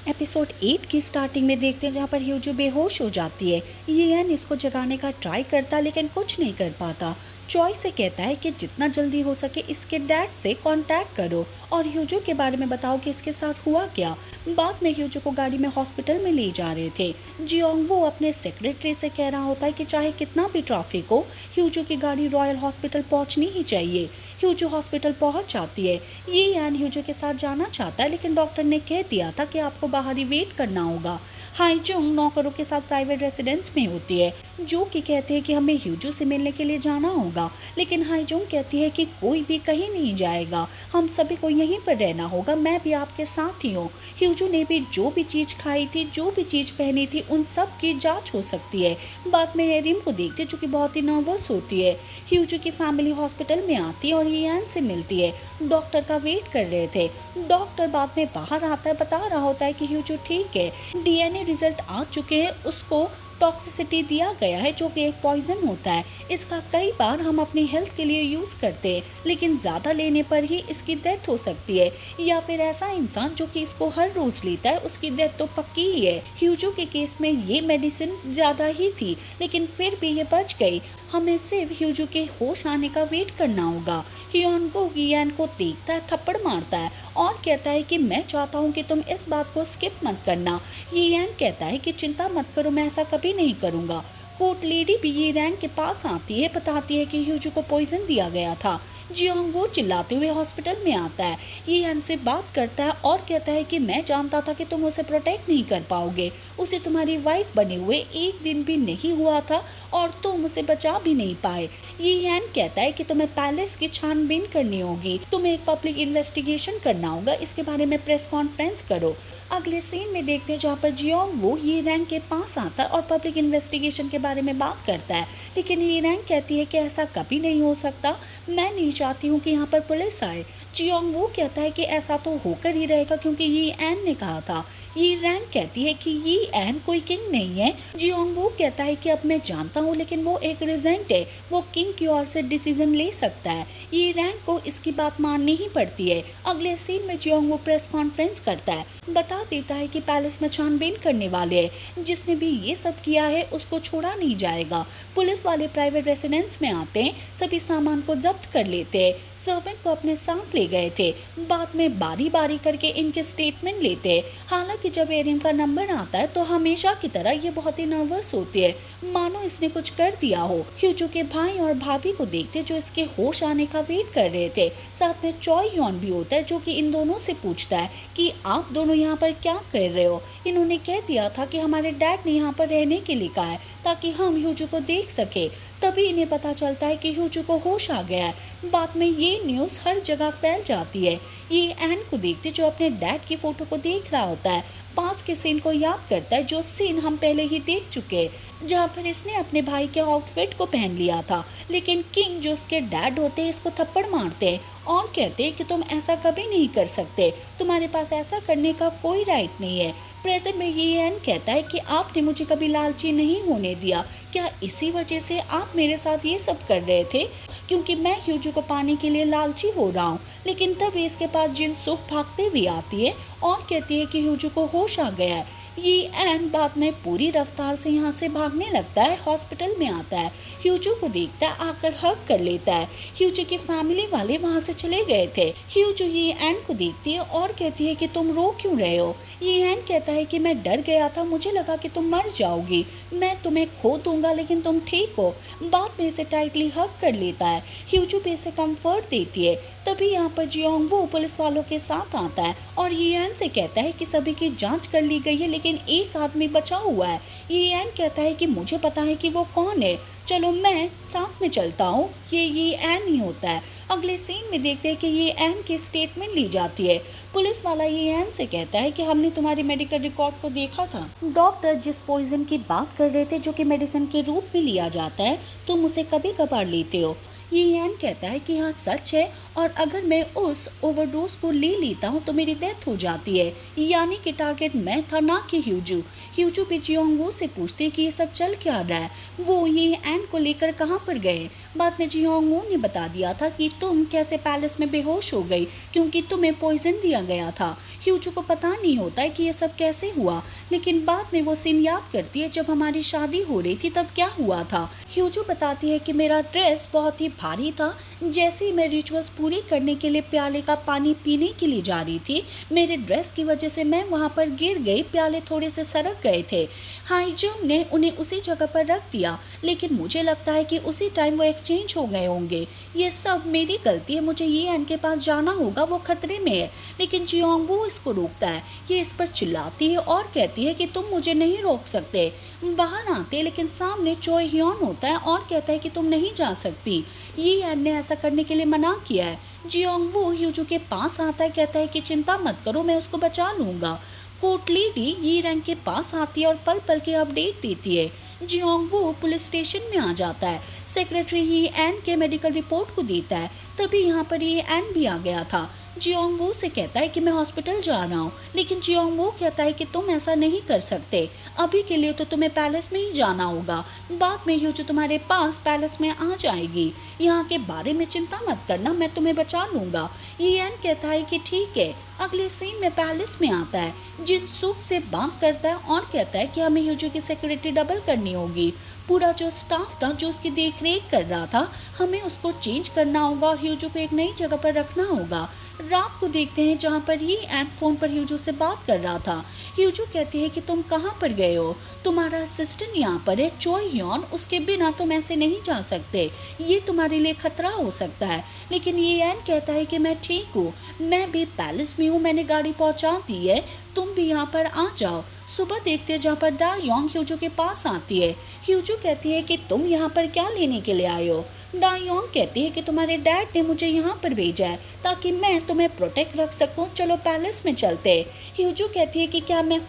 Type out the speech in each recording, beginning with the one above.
Episode 8 की starting में देखते हैं जहाँ पर ह्यूजो बेहोश हो जाती है। यियान इसको जगाने का ट्राई करता है लेकिन कुछ नहीं कर पाता। चॉय से कहता है कि जितना जल्दी हो सके इसके डैड से कांटेक्ट करो और ह्यूजो के बारे में बताओ कि इसके साथ हुआ क्या। बाद में ह्यूजो को गाड़ी में हॉस्पिटल में ले जा रहे थे। जियोंग वो अपने सेक्रेटरी से कह रहा होता है कि चाहे कितना भी ट्रैफिक हो, ह्यूजो की गाड़ी रॉयल हॉस्पिटल पहुंचनी ही चाहिए। ह्यूजो हॉस्पिटल पहुंच जाती है। यियान ह्यूजो के साथ जाना चाहता है लेकिन डॉक्टर ने कह दिया था कि आपको बाहर ही वेट करना होगा। हाईजुंग नौकरों के साथ प्राइवेट रेसिडेंस में होती है, जो कि कहते हैं कि हमें ह्यूजो से मिलने के लिए जाना होगा, लेकिन हाईजुंग कहती है कि कोई भी कहीं नहीं जाएगा, हम सभी को यहीं पर रहना होगा, मैं भी आपके साथ ही हूँ। ह्यूजो ने भी जो भी चीज़ खाई थी, जो भी चीज़ पहनी थी, उन सब की जांच हो सकती है। बाद में एरिम को देखते जो कि बहुत ही नर्वस होती है। ह्यूजो की फैमिली हॉस्पिटल में आती है और यियान से मिलती है। डॉक्टर का वेट कर रहे थे। डॉक्टर बाद में बाहर आता है, बता रहा होता है कि ह्यूजो ठीक है, डीएनए रिजल्ट आ चुके हैं, उसको टॉक्सिसिटी दिया गया है जो कि एक पॉइजन होता है। इसका कई बार हम अपनी हेल्थ के लिए यूज़ करते हैं, लेकिन ज़्यादा लेने पर ही इसकी डेथ हो सकती है, या फिर ऐसा इंसान जो कि इसको हर रोज़ लेता है उसकी डेथ तो पक्की ही है। ह्यूजो के केस में ये मेडिसिन ज़्यादा ही थी, लेकिन फिर भी ये बच गई। हमें सिर्फ ह्यूजो के होश आने का वेट करना होगा। ह्योनगो यियान को देखता है, थप्पड़ मारता है और कहता है कि मैं चाहता हूँ कि तुम इस बात को स्किप मत करना। यियान कहता है कि चिंता मत करो, मैं ऐसा कभी नहीं करूँगा। कोर्ट लेडी भी ये रैंक के पास आती है, बताती है कि ह्यूजो को पॉइजन दिया गया था। जियोंग वो चिल्लाते हुए हॉस्पिटल में आता है। यियान से बात करता है और कहता है कि मैं जानता था कि तुम उसे प्रोटेक्ट नहीं कर पाओगे, उसे तुम्हारी वाइफ बने हुए एक दिन भी नहीं हुआ था और तुम उसे बचा भी नहीं पाए। यियान कहता है कि तुम्हें पैलेस की छानबीन करनी होगी, तुम्हें एक पब्लिक इन्वेस्टिगेशन करना होगा, इसके बारे में प्रेस कॉन्फ्रेंस करो। अगले सीन में देखते हैं जहाँ पर जियोंग वो ये रैंक के पास आता है और पब्लिक इन्वेस्टिगेशन के बारे में बात करता है, लेकिन ये रैंक कहती है कि ऐसा कभी नहीं हो सकता, मैं नहीं चाहती हूँ कि यहाँ पर पुलिस आए। जियोंग वो कहता है कि ऐसा तो होकर ही रहेगा क्योंकि ये एन ने कहा था। ये रैंक कहती है कि ये एन कोई किंग नहीं है। जियोंग वो कहता है कि अब मैं जानता हूँ, लेकिन वो एक रिजेंट है, वो किंग की ओर से डिसीजन ले सकता है। ये रैंक को इसकी बात माननी ही पड़ती है। अगले सीन में जियोंग वो प्रेस कॉन्फ्रेंस करता है, बता देता है कि पैलेस में छानबीन करने वाले हैं, जिसने भी ये सब किया है उसको छोड़ा नहीं जाएगा। पुलिस वाले प्राइवेट रेसिडेंस में आते हैं, सभी सामान को जब्त कर लेते हैं, सर्वेंट को अपने साथ ले गए थे। बाद में बारी बारी करके इनके स्टेटमेंट लेते हैं। हालांकि जब एरिम का नंबर आता है तो हमेशा की तरह ये बहुत ही नर्वस होती है, मानो इसने कुछ कर दिया हो। ह्यूजो के भाई और भाभी को देखते जो इसके होश आने का वेट कर रहे थे। साथ में चॉय यॉन भी होता है जो कि इन दोनों से पूछता है कि आप दोनों यहाँ पर क्या कर रहे हो। इन्होंने कह दिया था कि हमारे डैड ने यहाँ पर रहने के लिए कहा है ताकि हम ह्यूजो को देख सके। तभी इन्हें पता चलता है कि ह्यूजो को होश आ गया है। बाद में ये न्यूज़ हर जगह फैल जाती है। ये एन को देखते जो अपने डैड की फोटो को देख रहा होता है, पास के सीन को याद करता है जो सीन हम पहले ही देख चुके, जहाँ पर इसने अपने भाई के आउटफिट को पहन लिया था, लेकिन किंग जो उसके डैड होते हैं इसको थप्पड़ मारते हैं और कहते हैं कि तुम ऐसा कभी नहीं कर सकते, तुम्हारे पास ऐसा करने का कोई राइट नहीं है। प्रेजेंट में ये एन कहता है कि आपने मुझे कभी लालची नहीं होने दिया, क्या इसी वजह से आप मेरे साथ ये सब कर रहे थे, क्योंकि मैं ह्यूजो को पाने के लिए लालची हो रहा हूँ। लेकिन तभी इसके पास जिन सुख भागते हुए आती है और कहती है कि ह्यूजो को होश आ गया है। ये एन बाद में पूरी रफ्तार से यहाँ से भागने लगता है, हॉस्पिटल में आता है, ह्यूजो को देखता है, आकर हग कर लेता है। ह्यूजो की फैमिली वाले वहाँ से चले गए थे। ह्यूजो ये एन को देखती है और कहती है कि तुम रो क्यों रहे हो। ये एन कहता है कि मैं डर गया था, मुझे लगा कि तुम मर जाओगी, मैं तुम्हें खो दूंगा, लेकिन तुम ठीक हो। बाद में इसे टाइटली हग कर लेता है। ह्यूजो भी इसे कंफर्ट देती है। तभी यहाँ पर जियोंग वो पुलिस वालों के साथ आता है और ये एन से कहता है कि सभी की जांच कर ली गई है, लेकिन एक आदमी बचा हुआ है। ये एन कहता है कि मुझे पता है कि वो कौन है, चलो मैं साथ में चलता हूँ। ये एन ही होता है। अगले सीन में देखते हैं कि ये एन की स्टेटमेंट ली जाती है। पुलिस वाला ये एन से कहता है कि हमने तुम्हारी मेडिकल रिकॉर्ड को देखा था, डॉक्टर जिस पॉइजन की बात कर रहे थे जो कि मेडिसिन के रूप में लिया जाता है, तुम उसे कभी कभार लेते हो। ये एन कहता है कि हाँ सच है, और अगर मैं उस ओवरडोज को ले लेता हूँ तो मेरी डेथ हो जाती है, यानी कि टारगेट मैं था ना कि ह्यूजू। ह्यूजू भी जियोंगवू से पूछती है कि ये सब चल क्या रहा है, वो ये एन को लेकर कहाँ पर गए। बाद में जियोंगवू ने बता दिया था कि तुम कैसे पैलेस में बेहोश हो गई क्योंकि तुम्हें पॉइजन दिया गया था। ह्यूजू को पता नहीं होता है कि ये सब कैसे हुआ, लेकिन बाद में वो सीन याद करती है जब हमारी शादी हो रही थी तब क्या हुआ था। ह्यूजू बताती है कि मेरा ड्रेस बहुत ही भारी था, जैसे ही मैं रिचुअल्स पूरी करने के लिए प्याले का पानी पीने के लिए जा रही थी, मेरे ड्रेस की वजह से मैं वहाँ पर गिर गई, प्याले थोड़े से सरक गए थे। हाईजंग ने उन्हें उसी जगह पर रख दिया, लेकिन मुझे लगता है कि उसी टाइम वो एक्सचेंज हो गए होंगे। ये सब मेरी गलती है, मुझे ये एन के पास जाना होगा, वो खतरे में है। लेकिन जियोंगवू इसको रोकता है, ये इस पर चिल्लाती है और कहती है कि तुम मुझे नहीं रोक सकते। बाहर आते लेकिन सामने चोय ह्योन होता है और कहता है कि तुम नहीं जा सकती, ये एन ने ऐसा करने के लिए मना किया है। जियोंगवू ह्यूजू के पास आता है, कहता है कि चिंता मत करो, मैं उसको बचा लूँगा। कोर्ट लेडी ये रैंक के पास आती है और पल पल की अपडेट देती है। जियोंगवू पुलिस स्टेशन में आ जाता है, सेक्रेटरी ही एन के मेडिकल रिपोर्ट को देता है, तभी यहाँ पर ये एन भी आ गया था। जियोंगवू से कहता है कि मैं हॉस्पिटल जा रहा हूँ, लेकिन जियोंगवू कहता है कि तुम ऐसा नहीं कर सकते, अभी के लिए तो तुम्हें पैलेस में ही जाना होगा, बाद में ह्यूजू तुम्हारे पास पैलेस में आ जाएगी, यहाँ के बारे में चिंता मत करना, मैं तुम्हें बचा लूँगा। ये एन कहता है कि ठीक है। अगले सीन में पैलेस में आता है, जिन सुख से बात करता है और कहता है कि हमें ह्यूजू की सिक्योरिटी डबल करनी होगी। पूरा जो स्टाफ था जो उसकी देख रेख कर रहा था, हमें उसको चेंज करना होगा और ह्यूजू को एक नई जगह पर रखना होगा। रात को देखते हैं जहाँ पर ये एन फोन पर ह्यूजू से बात कर रहा था। ह्यूजू कहती है कि तुम कहाँ पर गए हो, तुम्हारा असिस्टेंट यहाँ पर है चोय ह्योन, उसके बिना तुम ऐसे नहीं जा सकते, ये तुम्हारे लिए खतरा हो सकता है। लेकिन ये एन कहता है कि मैं ठीक हूँ, मैं भी पैलेस में हूँ, मैंने गाड़ी पहुँचा दी है, तुम भी यहाँ पर आ जाओ। सुबह देखते हैं जहाँ पर डा योंग ह्यूजू के पास आती है। ह्यूजू कहती है कि तुम यहाँ पर क्या लेने के लिए आए हो। डा योंग कहती है कि तुम्हारे डैड ने मुझे यहाँ पर भेजा है ताकि मैं तुम्हें प्रोटेक्ट रख सकूँ, चलो पैलेस में चलते। ह्यूजू कहती है कि क्या मैं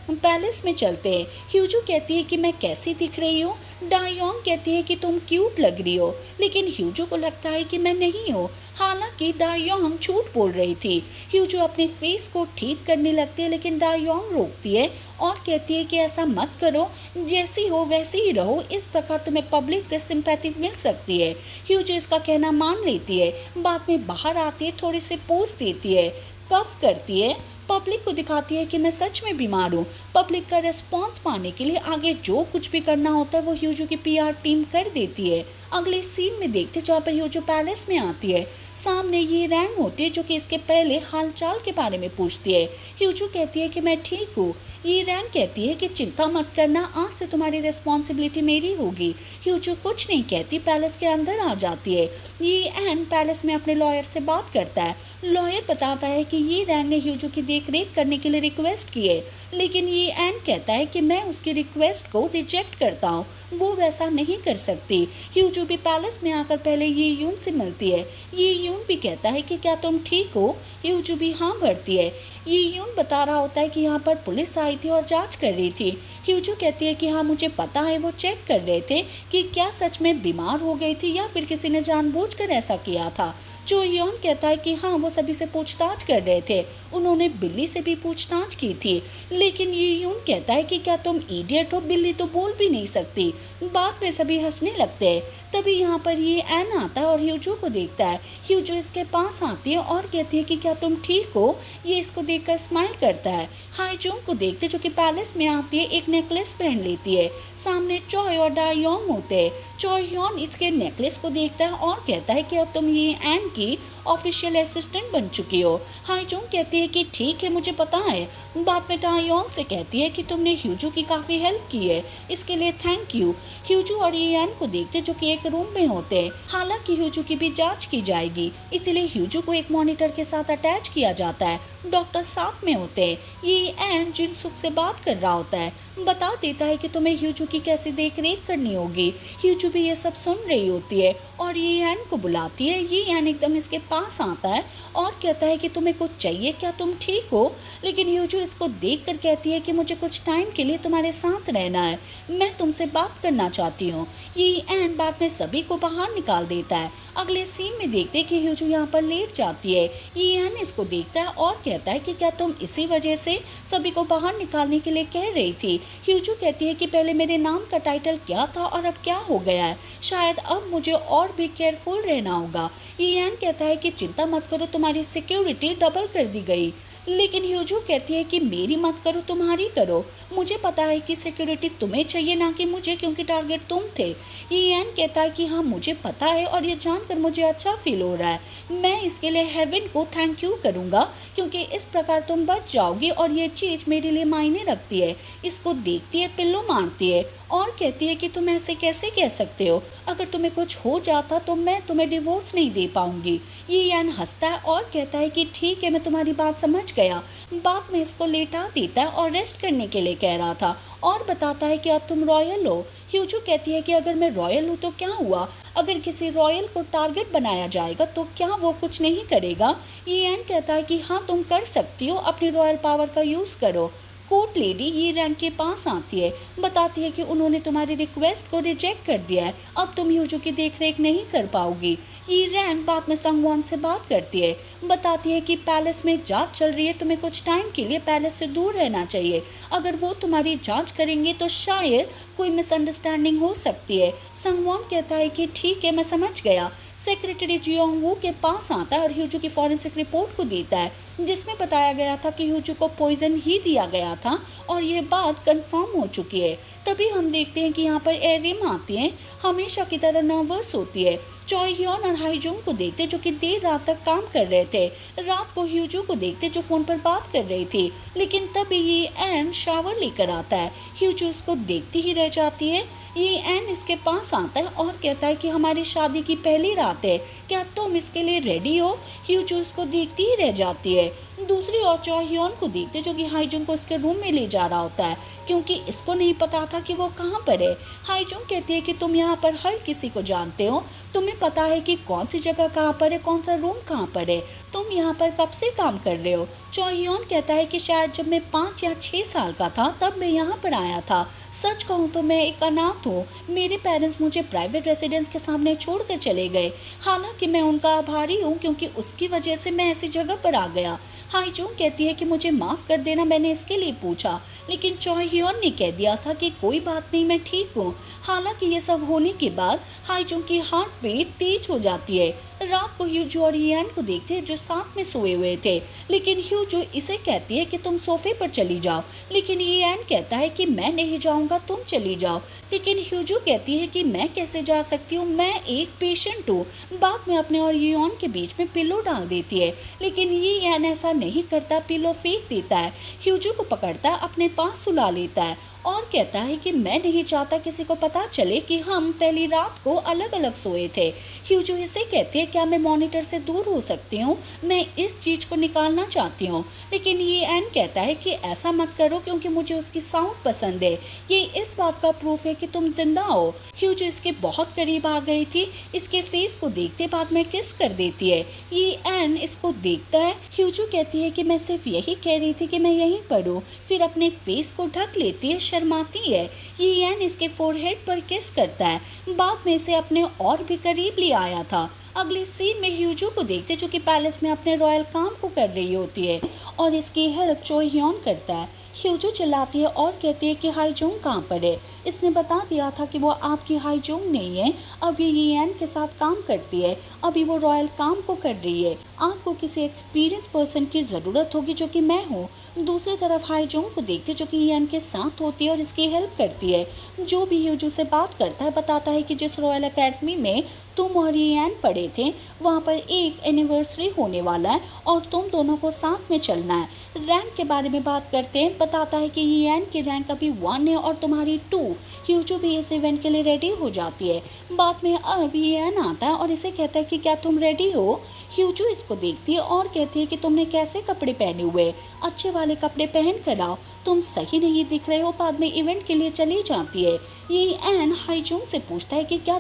पैलेस में चलते हैं। ह्यूजू कहती है कि मैं कैसी दिख रही हूँ। डायोंग कहती है कि तुम क्यूट लग रही हो, लेकिन ह्यूजू को लगता है कि मैं नहीं हूँ, हालांकि डायोंग झूठ बोल रही थी। ह्यूजू अपने फेस को ठीक करने लगती है, लेकिन डायोंग रोकती है और कहती है कि ऐसा मत करो, जैसी हो वैसी ही रहो, इस प्रकार तुम्हें पब्लिक से सिंपैथी मिल सकती है। ह्यूजू इसका कहना मान लेती है। बाद में बाहर आती है, थोड़ी सी पोज देती है, कफ करती है, पब्लिक को दिखाती है कि मैं सच में बीमार हूँ। पब्लिक का रिस्पॉन्स पाने के लिए आगे जो कुछ भी करना होता है वो ह्यूजू की पीआर टीम कर देती है। अगले सीन में देखते जहाँ पर ह्यूजू पैलेस में आती है, सामने ये रैंग होती है जो कि इसके पहले हालचाल के बारे में पूछती है। ह्यूजू कहती है कि मैं ठीक हूँ। ये रैंग कहती है कि चिंता मत करना, आज से तुम्हारी रिस्पॉन्सिबिलिटी मेरी होगी। ह्यूजू कुछ नहीं कहती, पैलेस के अंदर आ जाती है। ये एन पैलेस में अपने लॉयर से बात करता है। लॉयर बताता है कि ये रैंग ने ह्यूजू की देख रेख करने के लिए रिक्वेस्ट की है, लेकिन ये एन कहता है कि मैं उसकी रिक्वेस्ट को रिजेक्ट करता हूँ, वो वैसा नहीं कर सकती। ह्यूजू भी पैलेस में आकर पहले ये यून से मिलती है। ये यून भी कहता है कि क्या तुम ठीक हो। ह्यूजू भी हाँ भरती है। ये यून बता रहा होता है कि यहाँ पर पुलिस आई थी और जांच कर रही थी। ह्यूजू कहती है कि हाँ मुझे पता है, वो चेक कर रहे थे कि क्या सच में बीमार हो गई थी या फिर किसी ने जानबूझकर ऐसा किया था। जो योन कहता है कि हाँ वो सभी से पूछताछ कर रहे थे, उन्होंने बिल्ली से भी पूछताछ की थी। लेकिन ये यून कहता है कि क्या तुम इडियट हो, बिल्ली तो बोल भी नहीं सकती। बाद में सभी हंसने लगते हैं। तभी यहाँ पर ये एन आता है और ह्यूजू को देखता है। ह्यूजू इसके पास आती है और कहती है कि क्या तुम ठीक हो। ये इसको देखकर स्माइल करता है। हाईजोंग को देखते जो कि पैलेस में आती है, एक नेकलेस पहन लेती है। सामने चॉय और डायोंग होते हैं। चॉय ह्योन इसके नेकलेस को देखता है और कहता है कि अब तुम ये एन की ऑफिशियल असिस्टेंट बन चुकी हो। हाईजोंग कहती है कि ठीक है मुझे पता है। बाद में डायोंग से कहती है कि तुमने ह्यूजू की काफ़ी हेल्प की है, इसके लिए थैंक यू। ह्यूजू और ये एन को देखते जो कि एक रूम में होते हैं। हालांकि ह्यूजू की भी जांच की जाएगी, इसलिए ह्यूजू को एक मॉनिटर के साथ अटैच किया जाता है। डॉक्टर साथ में होते हैं। ये एन जिनसुक से बात कर रहा होता है, बता देता है कि तुम्हें ह्यूजू की कैसे देख रेख करनी होगी। ह्यूजू भी ये सब सुन रही होती है और ये एन को बुलाती है। ये एन एकदम इसके पास आता है और कहता है कि तुम्हें कुछ चाहिए, क्या तुम ठीक ठीक हो, लेकिन ह्यूजू इसको देखकर कहती है कि मुझे कुछ टाइम के लिए तुम्हारे साथ रहना है, मैं तुमसे बात करना चाहती हूँ। ये एन बाद में सभी को बाहर निकाल देता है। अगले सीन में देखते हैं कि ह्यूजू यहाँ पर लेट जाती है। ये एन इसको देखता है और कहता है कि क्या तुम इसी वजह से सभी को बाहर निकालने के लिए कह रही थी। ह्यूजू कहती है कि पहले मेरे नाम का टाइटल क्या था और अब क्या हो गया है, शायद अब मुझे और भी केयरफुल रहना होगा। ईएन कहता है कि चिंता मत करो, तुम्हारी सिक्योरिटी डबल कर दी गई। लेकिन ह्यूजू कहती है कि मेरी मत करो, तुम्हारी करो। मुझे पता है कि सिक्योरिटी तुम्हें चाहिए ना कि मुझे, क्योंकि टारगेट तुम थे। ईएन कहता है कि हाँ मुझे पता है और ये जानकर मुझे अच्छा फील हो रहा है। मैं इसके लिए हेवन को थैंक यू करूँगा क्योंकि इस प्रकार तुम बच जाओगी और ये चीज़ मेरे लिए मायने रखती है। इसको देखती है, पिल्लो मारती है और कहती है कि तुम ऐसे कैसे कह सकते हो, अगर तुम्हें कुछ हो जाता तो मैं तुम्हें डिवोर्स नहीं दे पाऊंगी। ईएन हंसता है और कहता है कि ठीक है, मैं तुम्हारी बात समझ गया। बाद में इसको लेटा देता है और रेस्ट करने के लिए कह रहा था और बताता है कि अब तुम रॉयल हो। ह्यूजू कहती है कि अगर मैं रॉयल हूँ तो क्या हुआ, अगर किसी रॉयल को टारगेट बनाया जाएगा तो क्या वो कुछ नहीं करेगा। ईएन कहता है कि हाँ तुम कर सकती हो, अपनी रॉयल पावर का यूज़ करो। कोर्ट लेडी ये रैंक के पास आती है, बताती है कि उन्होंने तुम्हारी रिक्वेस्ट को रिजेक्ट कर दिया है, अब तुम ह्यूजू की देखरेख नहीं कर पाओगी। ये रैंक बाद में संगवान से बात करती है, बताती है कि पैलेस में जांच चल रही है, तुम्हें कुछ टाइम के लिए पैलेस से दूर रहना चाहिए। अगर वो तुम्हारी जांच करेंगे तो शायद कोई मिसअंडरस्टैंडिंग हो सकती है। संगवान कहता है कि ठीक है, मैं समझ गया। सेक्रेटरी जियोंग वू के पास आता है और ह्यूजू की फॉरेंसिक रिपोर्ट को देता है जिसमें बताया गया था कि ह्यूजू को पॉइजन ही दिया गया था और ये बात कंफर्म हो चुकी है। तभी हम देखते हैं कि यहाँ पर एरिम आती हैं, हमेशा की तरह नर्वस होती है। चॉय ह्योन और हाईजोंग को देखते जो कि देर रात तक काम कर रहे थे। रात को ह्यूजू को देखते जो फ़ोन पर बात कर रही थी, लेकिन तभी ये एन शावर लेकर आता है। ह्यूजू इसको देखती ही रह जाती है। ये एन इसके पास आता है और कहता है कि हमारी शादी की पहली रात है, क्या तुम इसके लिए रेडी हो। ह्यूजू इसको देखती ही रह जाती है। दूसरी ओर चॉय ह्योन को देखते जो कि हाईजोंग को इसके रूम में ले जा रहा होता है क्योंकि इसको नहीं पता था कि वो कहाँ पर है। हाईजोंग कहती है कि तुम यहाँ पर हर किसी को जानते हो, तुम्हें पता है कि कौन सी जगह कहाँ पर है, कौन सा रूम कहाँ पर है, तुम यहाँ पर कब से काम कर रहे हो। चॉय ह्योन कहता है कि शायद जब मैं 5 या 6 साल का था तब मैं यहाँ पर आया था। सच कहूँ तो मैं एक अनाथ हूँ, मेरे पेरेंट्स मुझे प्राइवेट रेसिडेंस के सामने छोड़कर चले गए। हालांकि मैं उनका आभारी हूँ क्योंकि उसकी वजह से मैं ऐसी जगह पर आ गया। हाईजोंग कहती है कि मुझे माफ़ कर देना, मैंने इसके लिए पूछा, लेकिन चॉय ह्योन ने कह दिया था कि कोई बात नहीं, मैं ठीक हूँ। हालांकि ये सब होने के बाद हाईजोंग की हार्ट बीट तेज हो जाती है। रात को ह्यूजू और ईएन को देखते हैं जो साथ में सोए हुए थे, लेकिन ह्यूजू इसे कहती है कि तुम सोफे पर चली जाओ, लेकिन ईएन कहता है कि मैं नहीं जाऊंगा, तुम चली जाओ। लेकिन ह्यूजू कहती है कि मैं कैसे जा सकती हूँ, मैं एक पेशेंट हूँ। बाद में अपने और ईएन के बीच में पिलो डाल देती है, लेकिन ईएन ऐसा नहीं करता, पिलो फेंक देता है। ह्यूजू को पकड़ता है, अपने पास सुला लेता है और कहता है कि मैं नहीं चाहता किसी को पता चले कि हम पहली रात को अलग अलग सोए थे। ह्यूजू इसे कहती है क्या मैं मॉनिटर से दूर हो सकती हूँ, मैं इस चीज़ को निकालना चाहती हूँ। लेकिन ये एन कहता है कि ऐसा मत करो क्योंकि मुझे उसकी साउंड पसंद है, ये इस बात का प्रूफ है कि तुम जिंदा हो। ह्यूजू इसके बहुत करीब आ गई थी, इसके फेस को देखते बाद में किस कर देती है। ये एन इसको देखता है। ह्यूजू कहती है कि मैं सिर्फ यही कह रही थी कि मैं यहीं पर हूँ, फिर अपने फेस को ढक लेती है, शर्माती है। ये एन इसके फोरहेड पर किस करता है, बाद में इसे अपने और भी करीब ले आया था। अगले सीन में ह्यूजू को देखते जो कि पैलेस में अपने रॉयल काम को कर रही होती है और इसकी हेल्प चॉय ह्योन करता है। ह्यूजू चिल्लाती है और कहती है कि हाईजोंग कहाँ पर है, इसने बता दिया था कि वो आपकी हाईजोंग नहीं है, अब ये येन के साथ काम करती है, अभी वो रॉयल काम को कर रही है, आपको किसी एक्सपीरियंस पर्सन की ज़रूरत होगी जो कि मैं हूँ। दूसरी तरफ हाईजोंग को देखते जो कि येन के साथ होती है और इसकी हेल्प करती है। जो भी ह्यूजू से बात करता है बताता है कि जिस रॉयल अकेडमी में तुम और येन पढ़े थे वहाँ पर एक एनिवर्सरी होने वाला है और तुम दोनों को साथ में चलना है। रैंक के बारे में बात करते हैं, बताता है कि येन की रैंक अभी 1 है और तुम्हारी 2। ह्यूजू भी इस इवेंट के लिए रेडी हो जाती है। बाद में अब येन आता है और इसे कहता है कि क्या तुम रेडी हो। ह्यूजू इसको देखती है और कहती है कि तुमने कैसे कपड़े पहने हुए, अच्छे वाले कपड़े पहन कर आओ, तुम सही नहीं दिख रहे हो। बाद में इवेंट के लिए चली जाती है। ये एन हाईजोंग से पूछता है कि क्या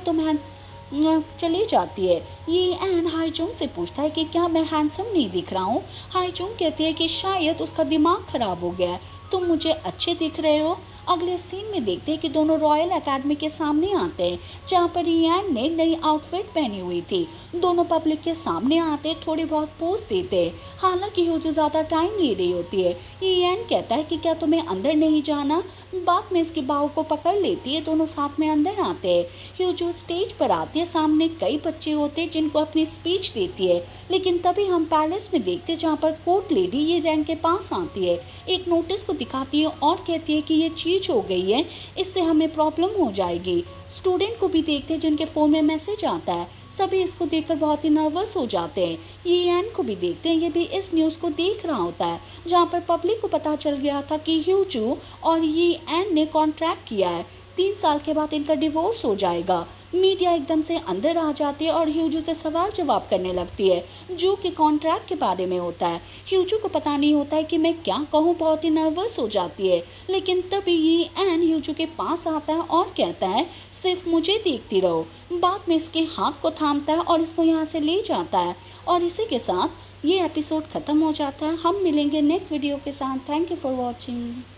चली जाती है। ये एन हाईजोंग से पूछता है कि क्या मैं हैंडसम नहीं दिख रहा हूँ। हाईजोंग कहती है कि शायद उसका दिमाग खराब हो गया है, तुम मुझे अच्छे दिख रहे हो। अगले सीन में देखते हैं कि दोनों रॉयल एकेडमी के सामने आते हैं, जहाँ पर ईएन ने नई आउटफिट पहनी हुई थी। दोनों पब्लिक के सामने आते थोड़ी बहुत पोज देते हैं, हालांकि ह्यूजू ज़्यादा टाइम ले रही होती है। ईएन कहता है कि क्या तुम्हें अंदर नहीं जाना। बाद में इसकी बाहों को पकड़ लेती है, दोनों साथ में अंदर आते हैं। ह्यूजू स्टेज पर आती है, सामने कई बच्चे होते हैं जिनको अपनी स्पीच देती है। लेकिन तभी हम पैलेस में देखते हैं, जहाँ पर कोर्ट लेडी ये रैन के पास आती है, एक नोटिस को दिखाती है और कहती है कि ये चीज हो गई है, इससे हमें प्रॉब्लम हो जाएगी। स्टूडेंट को भी देखते हैं जिनके फ़ोन में मैसेज आता है, सभी इसको देखकर बहुत ही नर्वस हो जाते हैं। ईएन को भी देखते हैं, ये भी इस न्यूज़ को देख रहा होता है, जहाँ पर पब्लिक को पता चल गया था कि ह्यूजू और ईएन ने कॉन्ट्रैक्ट किया है, 3 साल के बाद इनका डिवोर्स हो जाएगा। मीडिया एकदम से अंदर आ जाती है और ह्यूजू से सवाल जवाब करने लगती है, जो कि कॉन्ट्रैक्ट के बारे में होता है। ह्यूजू को पता नहीं होता है कि मैं क्या कहूँ, बहुत ही नर्वस हो जाती है। लेकिन तभी ये एन ह्यूजू के पास आता है और कहता है सिर्फ मुझे देखती रहो। बाद में इसके हाथ को थामता है और इसको यहाँ से ले जाता है। और इसी के साथ ये एपिसोड ख़त्म हो जाता है। हम मिलेंगे नेक्स्ट वीडियो के साथ। Thank you for watching.